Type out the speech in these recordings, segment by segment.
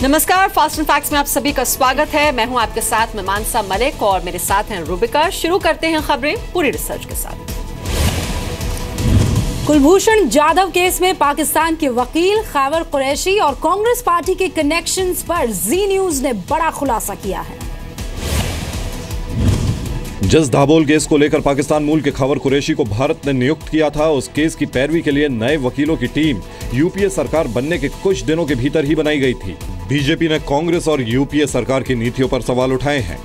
नमस्कार, fast and facts में आप सभी का स्वागत है। मैं हूं आपके साथ मानसा मलिक और मेरे साथ हैं रूबिका। शुरू करते हैं खबरें पूरी रिसर्च के साथ। कुलभूषण जाधव केस में पाकिस्तान के वकील खैबर कुरैशी और कांग्रेस पार्टी के कनेक्शंस पर जी न्यूज ने बड़ा खुलासा किया है। जिस दाभोल केस को लेकर पाकिस्तान मूल के खैबर कुरैशी को भारत ने नियुक्त किया था, उस केस की पैरवी के लिए नए वकीलों की टीम यूपीए सरकार बनने के कुछ दिनों के भीतर ही बनाई गई थी। बीजेपी ने कांग्रेस और यूपीए सरकार की नीतियों पर सवाल उठाए हैं।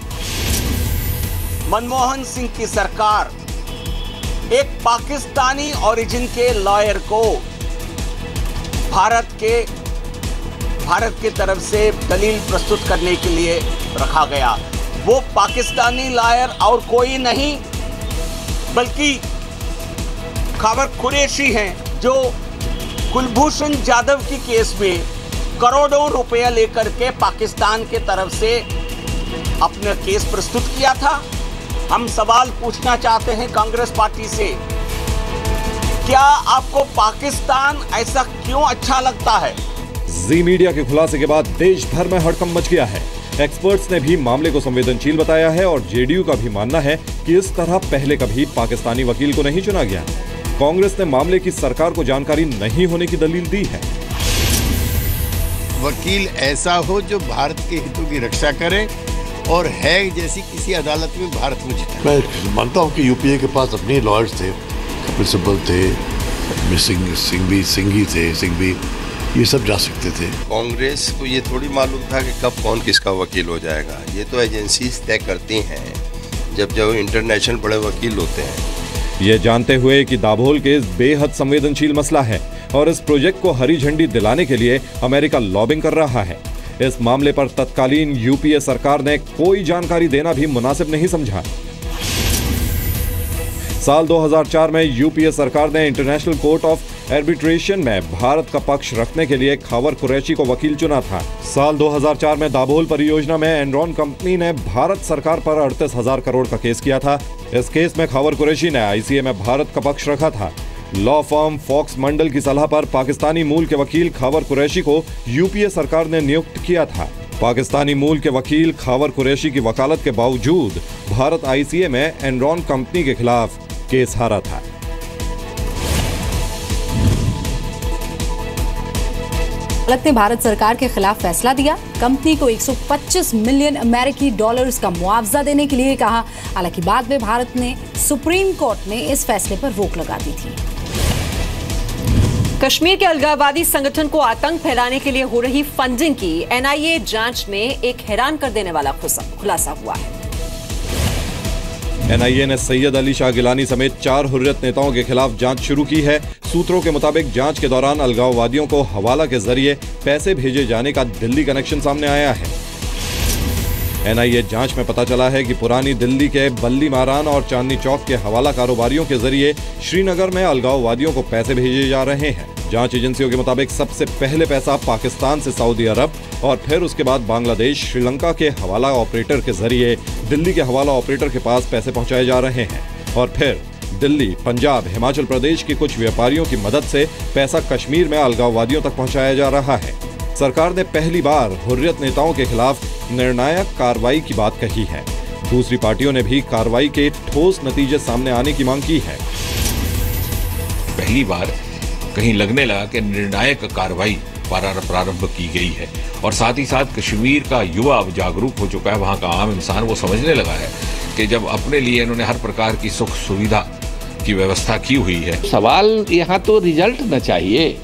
मनमोहन सिंह की सरकार एक पाकिस्तानी ओरिजिन के लॉयर को भारत के तरफ से दलील प्रस्तुत करने के लिए रखा गया। वो पाकिस्तानी लॉयर और कोई नहीं बल्कि खैबर कुरैशी हैं, जो कुलभूषण जाधव की केस में करोड़ों रुपया लेकर के पाकिस्तान के तरफ से अपना केस प्रस्तुत किया था। हम सवाल पूछना चाहते हैं कांग्रेस पार्टी से, क्या आपको पाकिस्तान ऐसा क्यों अच्छा लगता है? जी मीडिया के खुलासे के बाद देश भर में हड़कंप मच गया है। एक्सपर्ट्स ने भी मामले को संवेदनशील बताया है और जेडीयू का भी मानना है कि इस तरह पहले कभी पाकिस्तानी वकील को नहीं चुना गया। कांग्रेस ने मामले की सरकार को जानकारी नहीं होने की दलील दी है। वकील ऐसा हो जो भारत के हितों की रक्षा करे और है जैसी किसी अदालत में भारत में जीता। मैं मानता हूं कि यूपीए के पास अपने लॉयर्स थे, कपिल सिब्बल थे, सिंह भी, ये सब जा सकते थे। कांग्रेस को ये थोड़ी मालूम था कि कब कौन किसका वकील हो जाएगा। ये तो एजेंसीज तय करती हैं, जब इंटरनेशनल बड़े वकील होते हैं। ये जानते हुए कि दाभोल केस बेहद संवेदनशील मसला है और इस प्रोजेक्ट को हरी झंडी दिलाने के लिए अमेरिका लॉबिंग कर रहा है, इस मामले पर तत्कालीन यूपीए सरकार ने कोई जानकारी देना भी मुनासिब नहीं समझा। साल 2004 में यूपीए सरकार ने इंटरनेशनल कोर्ट ऑफ आर्बिट्रेशन में भारत का पक्ष रखने के लिए खैबर कुरैशी को वकील चुना था। साल 2004 में दाभोल परियोजना में एनरॉन कंपनी ने भारत सरकार पर 38,000 करोड़ का केस किया था। इस केस में खैबर कुरैशी ने आईसीए में भारत का पक्ष रखा था। लॉ फर्म फॉक्स मंडल की सलाह पर पाकिस्तानी मूल के वकील खैबर कुरैशी को यूपीए सरकार ने नियुक्त किया था। पाकिस्तानी मूल के वकील खैबर कुरैशी की वकालत के बावजूद भारत आईसीए में एनरॉन कंपनी के खिलाफ केस हारा था। अदालत ने भारत सरकार के खिलाफ फैसला दिया। कंपनी को 125 मिलियन अमेरिकी डॉलर्स का मुआवजा देने के लिए कहा। हालांकि बाद में भारत ने सुप्रीम कोर्ट में इस फैसले पर रोक लगा दी थी। कश्मीर के अलगाववादी संगठन को आतंक फैलाने के लिए हो रही फंडिंग की एनआईए जांच में एक हैरान कर देने वाला खुलासा हुआ है। एनआईए ने सैयद अली शाह गिलानी समेत 4 हुर्रियत नेताओं के खिलाफ जांच शुरू की है। सूत्रों के मुताबिक जांच के दौरान अलगाववादियों को हवाला के जरिए पैसे भेजे जाने का दिल्ली कनेक्शन सामने आया है। एनआईए जांच में पता चला है कि पुरानी दिल्ली के बल्ली मारान और चांदनी चौक के हवाला कारोबारियों के जरिए श्रीनगर में अलगाववादियों को पैसे भेजे जा रहे हैं। जांच एजेंसियों के मुताबिक सबसे पहले पैसा पाकिस्तान से सऊदी अरब और फिर उसके बाद बांग्लादेश, श्रीलंका के हवाला ऑपरेटर के जरिए दिल्ली के हवाला ऑपरेटर के पास पैसे पहुंचाए जा रहे हैं और फिर दिल्ली, पंजाब, हिमाचल प्रदेश के कुछ व्यापारियों की मदद से पैसा कश्मीर में अलगाववादियों तक पहुंचाया जा रहा है। सरकार ने पहली बार हुर्रियत नेताओं के खिलाफ निर्णायक कार्रवाई की बात कही है। दूसरी पार्टियों ने भी कार्रवाई के ठोस नतीजे सामने आने की मांग की है। पहली बार कहीं लगने लगा कि निर्णायक कार्रवाई प्रारंभ की गई है और साथ ही साथ कश्मीर का युवा अब जागरूक हो चुका है। वहाँ का आम इंसान वो समझने लगा है कि जब अपने लिए इन्होंने हर प्रकार की सुख सुविधा की व्यवस्था की हुई है। सवाल यहाँ तो रिजल्ट न चाहिए,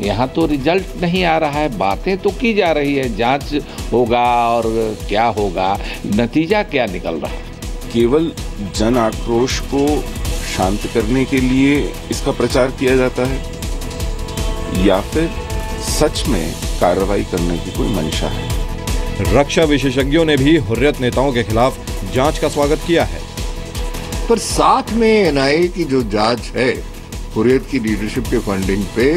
यहाँ तो रिजल्ट नहीं आ रहा है। बातें तो की जा रही है, जांच होगा और क्या होगा, नतीजा क्या निकल रहा है। केवल जन आक्रोश को शांत करने के लिए इसका प्रचार किया जाता है या फिर सच में कार्रवाई करने की कोई मंशा है। रक्षा विशेषज्ञों ने भी हुर्रियत नेताओं के खिलाफ जांच का स्वागत किया है। पर साथ में एनआईए की जो जांच है हुर्रियत की लीडरशिप के फंडिंग पे,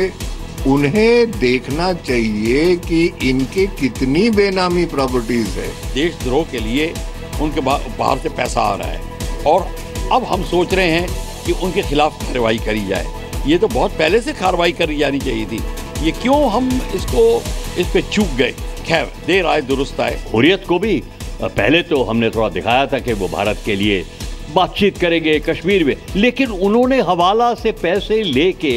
उन्हें देखना चाहिए कि इनके कितनी बेनामी प्रॉपर्टीज है। देशद्रोह के लिए उनके बाहर से पैसा आ रहा है और अब हम सोच रहे हैं कि उनके खिलाफ कार्रवाई करी जाए। ये तो बहुत पहले से कार्रवाई करी जानी चाहिए थी। ये क्यों हम इस पे चूक गए? खैर देर आए दुरुस्त आए। हुर्रियत को भी पहले तो हमने थोड़ा दिखाया था कि वो भारत के लिए बातचीत करेंगे कश्मीर में, लेकिन उन्होंने हवाला से पैसे लेके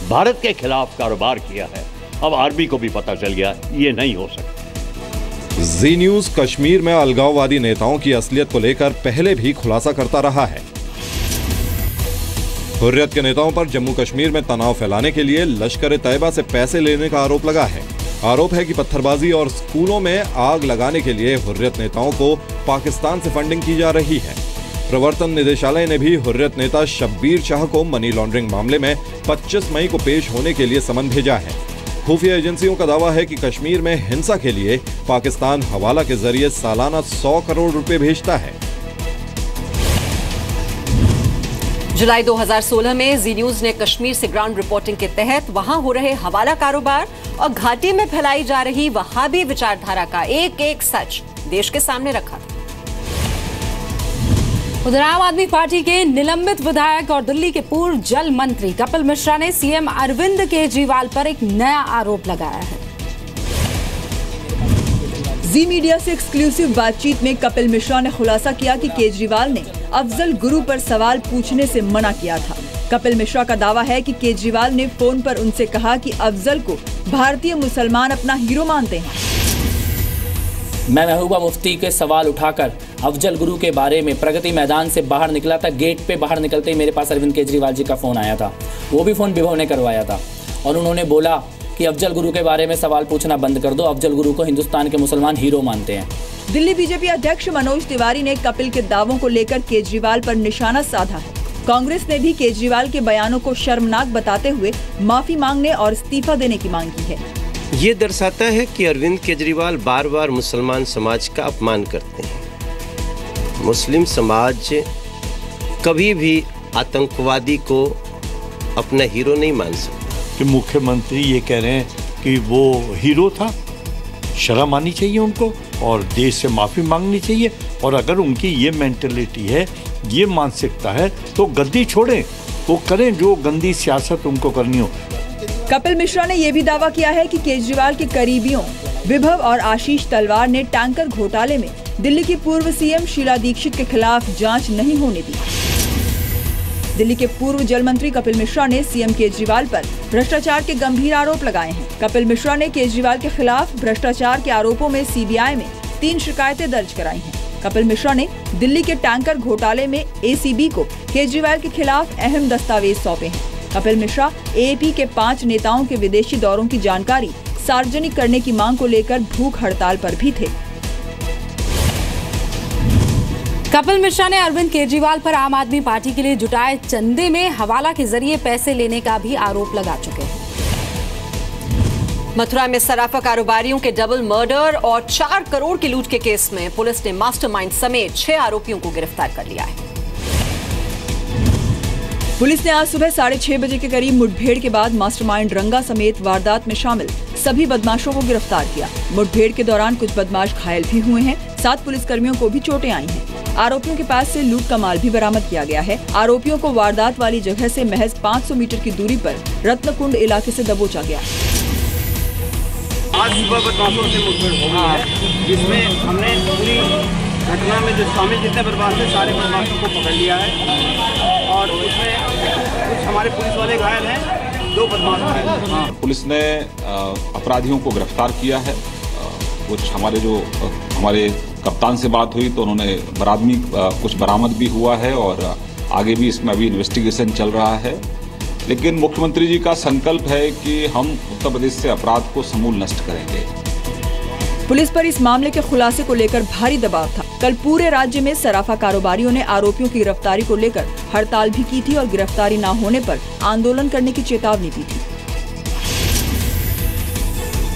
भारत के खिलाफ कारोबार किया है। अब आर्मी को भी पता चल गया ये नहीं हो सकता। जी न्यूज कश्मीर में अलगाववादी नेताओं की असलियत को लेकर पहले भी खुलासा करता रहा है। हुर्रियत के नेताओं पर जम्मू कश्मीर में तनाव फैलाने के लिए लश्कर तैयबा से पैसे लेने का आरोप लगा है। आरोप है कि पत्थरबाजी और स्कूलों में आग लगाने के लिए हुर्रियत नेताओं को पाकिस्तान से फंडिंग की जा रही है। प्रवर्तन निदेशालय ने भी हुर्रियत नेता शब्बीर शाह को मनी लॉन्ड्रिंग मामले में 25 मई को पेश होने के लिए समन भेजा है। खुफिया एजेंसियों का दावा है कि कश्मीर में हिंसा के लिए पाकिस्तान हवाला के जरिए सालाना 100 करोड़ रुपए भेजता है। जुलाई 2016 में जी न्यूज ने कश्मीर से ग्राउंड रिपोर्टिंग के तहत वहां हो रहे हवाला कारोबार और घाटी में फैलाई जा रही वहाबी विचारधारा का एक एक सच देश के सामने रखा था। उधर आम आदमी पार्टी के निलंबित विधायक और दिल्ली के पूर्व जल मंत्री कपिल मिश्रा ने सीएम अरविंद केजरीवाल पर एक नया आरोप लगाया है। जी मीडिया से एक्सक्लूसिव बातचीत में कपिल मिश्रा ने खुलासा किया कि केजरीवाल ने अफजल गुरु पर सवाल पूछने से मना किया था। कपिल मिश्रा का दावा है कि केजरीवाल ने फोन पर उनसे कहा कि अफजल को भारतीय मुसलमान अपना हीरो मानते हैं। मैं महबूबा मुफ्ती के सवाल उठाकर अफजल गुरु के बारे में प्रगति मैदान से बाहर निकला था। गेट पे बाहर निकलते ही मेरे पास अरविंद केजरीवाल जी का फोन आया था। वो भी फोन विभव ने करवाया था और उन्होंने बोला कि अफजल गुरु के बारे में सवाल पूछना बंद कर दो, अफजल गुरु को हिंदुस्तान के मुसलमान हीरो मानते हैं। दिल्ली बीजेपी अध्यक्ष मनोज तिवारी ने कपिल के दावों को लेकर केजरीवाल पर निशाना साधा है। कांग्रेस ने भी केजरीवाल के बयानों को शर्मनाक बताते हुए माफी मांगने और इस्तीफा देने की मांग की है। ये दर्शाता है कि अरविंद केजरीवाल बार बार मुसलमान समाज का अपमान करते हैं। मुस्लिम समाज कभी भी आतंकवादी को अपना हीरो नहीं मान सकता। कि मुख्यमंत्री ये कह रहे हैं कि वो हीरो था, शर्म आनी चाहिए उनको और देश से माफी मांगनी चाहिए। और अगर उनकी ये मेंटलिटी है, ये मानसिकता है, तो गद्दी छोड़ें, वो करें जो गंदी सियासत उनको करनी हो। कपिल मिश्रा ने यह भी दावा किया है कि केजरीवाल के करीबियों विभव और आशीष तलवार ने टैंकर घोटाले में दिल्ली की पूर्व सीएम शीला दीक्षित के खिलाफ जांच नहीं होने दी। दिल्ली के पूर्व जल मंत्री कपिल मिश्रा ने सीएम केजरीवाल पर भ्रष्टाचार के गंभीर आरोप लगाए हैं। कपिल मिश्रा ने केजरीवाल के खिलाफ भ्रष्टाचार के आरोपों में सीबीआई में 3 शिकायतें दर्ज कराई हैं। कपिल मिश्रा ने दिल्ली के टैंकर घोटाले में एसीबी को केजरीवाल के खिलाफ अहम दस्तावेज सौंपे हैं। कपिल मिश्रा एएपी के 5 नेताओं के विदेशी दौरों की जानकारी सार्वजनिक करने की मांग को लेकर भूख हड़ताल पर भी थे। कपिल मिश्रा ने अरविंद केजरीवाल पर आम आदमी पार्टी के लिए जुटाए चंदे में हवाला के जरिए पैसे लेने का भी आरोप लगा चुके हैं। मथुरा में सराफा कारोबारियों के डबल मर्डर और 4 करोड़ की लूट के केस में पुलिस ने मास्टरमाइंड समेत 6 आरोपियों को गिरफ्तार कर लिया है। पुलिस ने आज सुबह 6:30 बजे के करीब मुठभेड़ के बाद मास्टरमाइंड रंगा समेत वारदात में शामिल सभी बदमाशों को गिरफ्तार किया। मुठभेड़ के दौरान कुछ बदमाश घायल भी हुए हैं। 7 पुलिसकर्मियों को भी चोटें आई हैं। आरोपियों के पास से लूट का माल भी बरामद किया गया है। आरोपियों को वारदात वाली जगह से महज 500 मीटर की दूरी पर रत्नकुंड इलाके से दबोचा गया। आज सुबह बदमाशों से मुठभेड़ हो गई है, जिसमें हमने पूरी घटना में जो शामिल जितने बदमाश थे सारे बदमाशों को पकड़ लिया है और उसमें कुछ हमारे पुलिस वाले घायल हैं, 2 बदमाश घायल हैं। पुलिस ने अपराधियों को गिरफ्तार किया है। कुछ हमारे कप्तान से बात हुई तो उन्होंने कुछ बरामद भी हुआ है और आगे भी इसमें अभी इन्वेस्टिगेशन चल रहा है। लेकिन मुख्यमंत्री जी का संकल्प है कि हम उत्तर प्रदेश से अपराध को समूल नष्ट करेंगे। पुलिस पर इस मामले के खुलासे को लेकर भारी दबाव था। कल पूरे राज्य में सराफा कारोबारियों ने आरोपियों की गिरफ्तारी को लेकर हड़ताल भी की थी और गिरफ्तारी न होने पर आंदोलन करने की चेतावनी दी थी।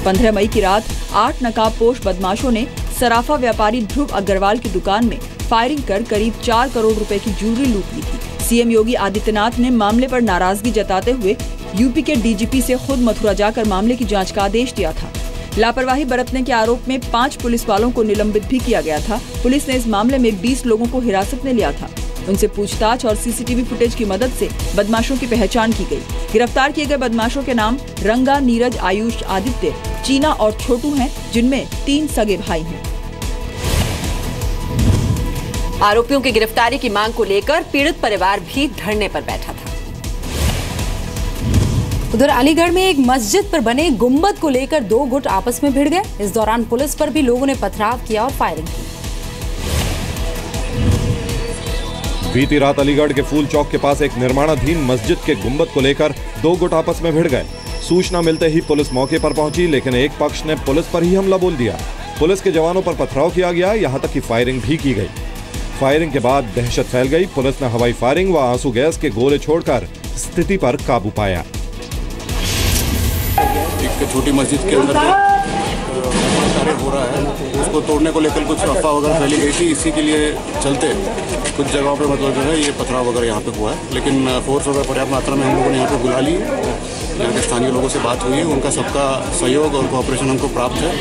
15 मई की रात 8 नकाबपोश बदमाशों ने सराफा व्यापारी ध्रुव अग्रवाल की दुकान में फायरिंग कर करीब 4 करोड़ रुपए की ज्वेलरी लूट ली थी। सीएम योगी आदित्यनाथ ने मामले पर नाराजगी जताते हुए यूपी के डीजीपी से खुद मथुरा जाकर मामले की जांच का आदेश दिया था। लापरवाही बरतने के आरोप में 5 पुलिस वालों को निलंबित भी किया गया था। पुलिस ने इस मामले में 20 लोगों को हिरासत में लिया था। उनसे पूछताछ और सीसीटीवी फुटेज की मदद से बदमाशों की पहचान की गई। गिरफ्तार किए गए बदमाशों के नाम रंगा, नीरज, आयुष, आदित्य चीना और छोटू हैं, जिनमें 3 सगे भाई हैं। आरोपियों की गिरफ्तारी की मांग को लेकर पीड़ित परिवार भी धरने पर बैठा था। उधर अलीगढ़ में एक मस्जिद पर बने गुंबद को लेकर 2 गुट आपस में भिड़ गए। इस दौरान पुलिस पर भी लोगों ने पथराव किया और फायरिंग की। बीती रात अलीगढ़ के फूल चौक के पास एक निर्माणाधीन मस्जिद के गुंबद को लेकर 2 गुट आपस में भिड़ गए। सूचना मिलते ही पुलिस मौके पर पहुंची, लेकिन एक पक्ष ने पुलिस पर ही हमला बोल दिया। पुलिस के जवानों पर पथराव किया गया, यहां तक कि फायरिंग भी की गई। फायरिंग के बाद दहशत फैल गई। पुलिस ने हवाई फायरिंग व आंसू गैस के गोले छोड़कर स्थिति पर काबू पाया। एक छोटी मस्जिद के अंदर कार्य हो रहा है, उसको तोड़ने को लेकर कुछ अफवाह वगैरह फैली गई थी। इसी के लिए चलते कुछ जगहों पे मतलब जो है ये पथराव वगैरह यहाँ पे हुआ है, लेकिन फोर्स वगैरह पर्याप्त मात्रा में हम लोगों ने यहाँ पे बुला ली। यहाँ के स्थानीय लोगों से बात हुई है, उनका सबका सहयोग और कोऑपरेशन हमको प्राप्त है।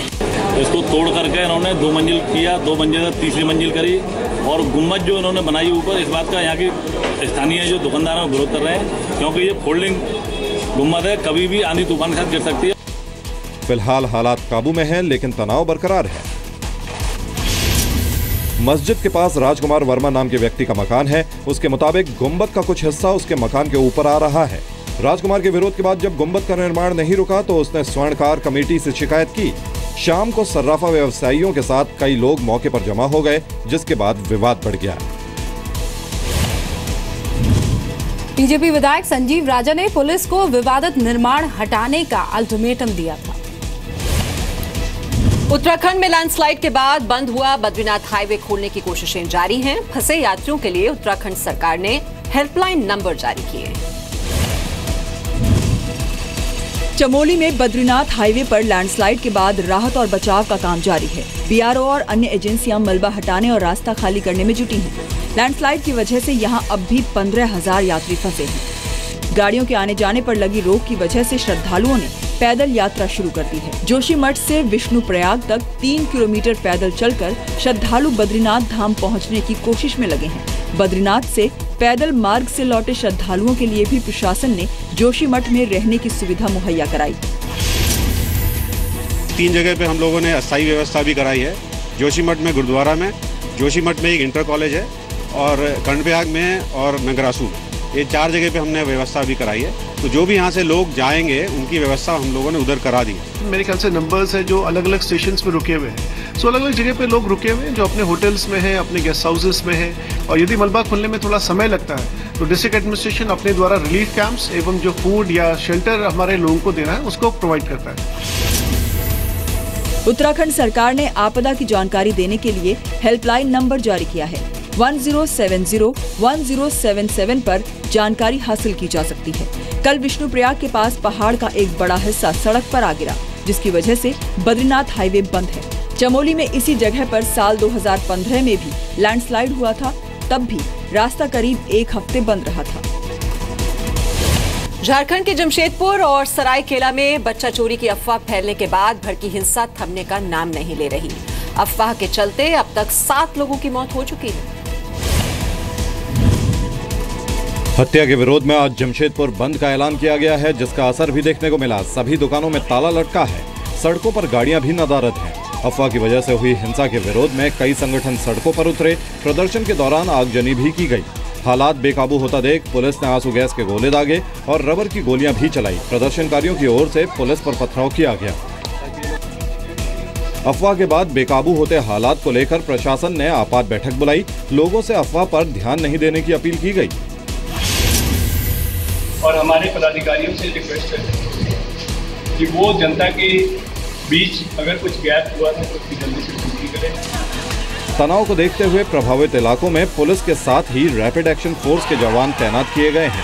इसको तोड़ करके इन्होंने 2 मंजिल किया, 2 मंजिल से तीसरी मंजिल करी और गुम्बद जो इन्होंने बनाई ऊपर, इस बात का यहाँ की स्थानीय जो दुकानदार हैं विरोध कर रहे हैं, क्योंकि ये फोल्डिंग गुम्बद है, कभी भी आंधी तूफान के साथ गिर सकती है। फिलहाल हालात काबू में हैं, लेकिन तनाव बरकरार है। मस्जिद के पास राजकुमार वर्मा नाम के व्यक्ति का मकान है। उसके मुताबिक गुंबद का कुछ हिस्सा उसके मकान के ऊपर आ रहा है। राजकुमार के विरोध के बाद जब गुंबद का निर्माण नहीं रुका तो उसने स्वर्णकार कमेटी से शिकायत की। शाम को सर्राफा व्यवसायियों के साथ कई लोग मौके पर जमा हो गए, जिसके बाद विवाद बढ़ गया। बीजेपी विधायक संजीव राजा ने पुलिस को विवादित निर्माण हटाने का अल्टीमेटम दिया था। उत्तराखंड में लैंडस्लाइड के बाद बंद हुआ बद्रीनाथ हाईवे खोलने की कोशिशें जारी हैं। फंसे यात्रियों के लिए उत्तराखंड सरकार ने हेल्पलाइन नंबर जारी किए। चमोली में बद्रीनाथ हाईवे पर लैंडस्लाइड के बाद राहत और बचाव का काम जारी है। बीआरओ और अन्य एजेंसियां मलबा हटाने और रास्ता खाली करने में जुटी हैं। लैंडस्लाइड की वजह से यहां अब भी 15,000 यात्री फंसे हैं। गाड़ियों के आने जाने पर लगी रोक की वजह से श्रद्धालुओं ने पैदल यात्रा शुरू कर दी है। जोशीमठ से विष्णुप्रयाग तक 3 किलोमीटर पैदल चलकर श्रद्धालु बद्रीनाथ धाम पहुंचने की कोशिश में लगे हैं। बद्रीनाथ से पैदल मार्ग से लौटे श्रद्धालुओं के लिए भी प्रशासन ने जोशीमठ में रहने की सुविधा मुहैया कराई। 3 जगह पे हम लोगों ने अस्थायी व्यवस्था भी कराई है। जोशीमठ में गुरुद्वारा में, जोशीमठ में एक इंटर कॉलेज है और कर्णप्रयाग में और नगरासू में, ये 4 जगह पे हमने व्यवस्था भी कराई है। तो जो भी यहाँ से लोग जाएंगे उनकी व्यवस्था हम लोगों ने उधर करा दी है। मेरे ख्याल से नंबर्स है जो अलग अलग स्टेशंस में रुके हुए हैं। सो अलग अलग जगह पे लोग रुके हुए हैं जो अपने होटल्स में हैं, अपने गेस्ट हाउसेस में हैं। और यदि मलबा खुलने में थोड़ा समय लगता है तो डिस्ट्रिक्ट एडमिनिस्ट्रेशन अपने द्वारा रिलीफ कैंप्स एवं जो फूड या शेल्टर हमारे लोगों को देना है उसको प्रोवाइड करता है। उत्तराखंड सरकार ने आपदा की जानकारी देने के लिए हेल्पलाइन नंबर जारी किया है। 1070-1077 पर जानकारी हासिल की जा सकती है। कल विष्णुप्रयाग के पास पहाड़ का एक बड़ा हिस्सा सड़क पर आ गिरा, जिसकी वजह से बद्रीनाथ हाईवे बंद है। चमोली में इसी जगह पर साल 2015 में भी लैंडस्लाइड हुआ था, तब भी रास्ता करीब 1 हफ्ते बंद रहा था। झारखंड के जमशेदपुर और सरायकेला में बच्चा चोरी की अफवाह फैलने के बाद भड़की हिंसा थमने का नाम नहीं ले रही। अफवाह के चलते अब तक 7 लोगों की मौत हो चुकी है। हत्या के विरोध में आज जमशेदपुर बंद का ऐलान किया गया है, जिसका असर भी देखने को मिला। सभी दुकानों में ताला लटका है, सड़कों पर गाड़ियां भी नदारद हैं। अफवाह की वजह से हुई हिंसा के विरोध में कई संगठन सड़कों पर उतरे। प्रदर्शन के दौरान आगजनी भी की गई। हालात बेकाबू होता देख पुलिस ने आंसू गैस के गोले दागे और रबर की गोलियां भी चलाई। प्रदर्शनकारियों की ओर से पुलिस पर पथराव किया गया। अफवाह के बाद बेकाबू होते हालात को लेकर प्रशासन ने आपात बैठक बुलाई। लोगों से अफवाह पर ध्यान नहीं देने की अपील की गई। और हमारे पदाधिकारियों से रिक्वेस्ट करते हैं कि वो जनता के बीच अगर कुछ गैप हुआ तो उसकी जल्दी से पूरी करें। तनाव को देखते हुए प्रभावित इलाकों में पुलिस के साथ ही रैपिड एक्शन फोर्स के जवान तैनात किए गए हैं।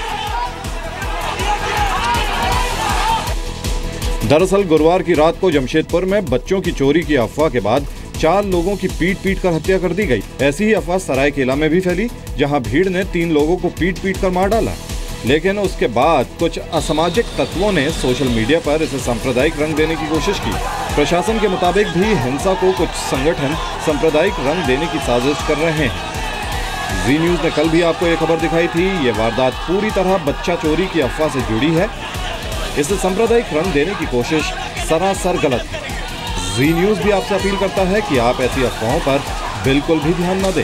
दरअसल गुरुवार की रात को जमशेदपुर में बच्चों की चोरी की अफवाह के बाद 4 लोगों की पीट कर हत्या कर दी गई। ऐसी ही अफवाह सरायकेला में भी फैली, जहां भीड़ ने 3 लोगों को पीट कर मार डाला। लेकिन उसके बाद कुछ असामाजिक तत्वों ने सोशल मीडिया पर इसे सांप्रदायिक रंग देने की कोशिश की। प्रशासन के मुताबिक भी हिंसा को कुछ संगठन सांप्रदायिक रंग देने की साजिश कर रहे हैं। जी न्यूज ने कल भी आपको ये खबर दिखाई थी। ये वारदात पूरी तरह बच्चा चोरी की अफवाह से जुड़ी है। इसे सांप्रदायिक रंग देने की कोशिश सरासर गलत है। जी न्यूज़ भी आपसे अपील करता है कि आप ऐसी अफवाहों पर बिल्कुल भी ध्यान न दें।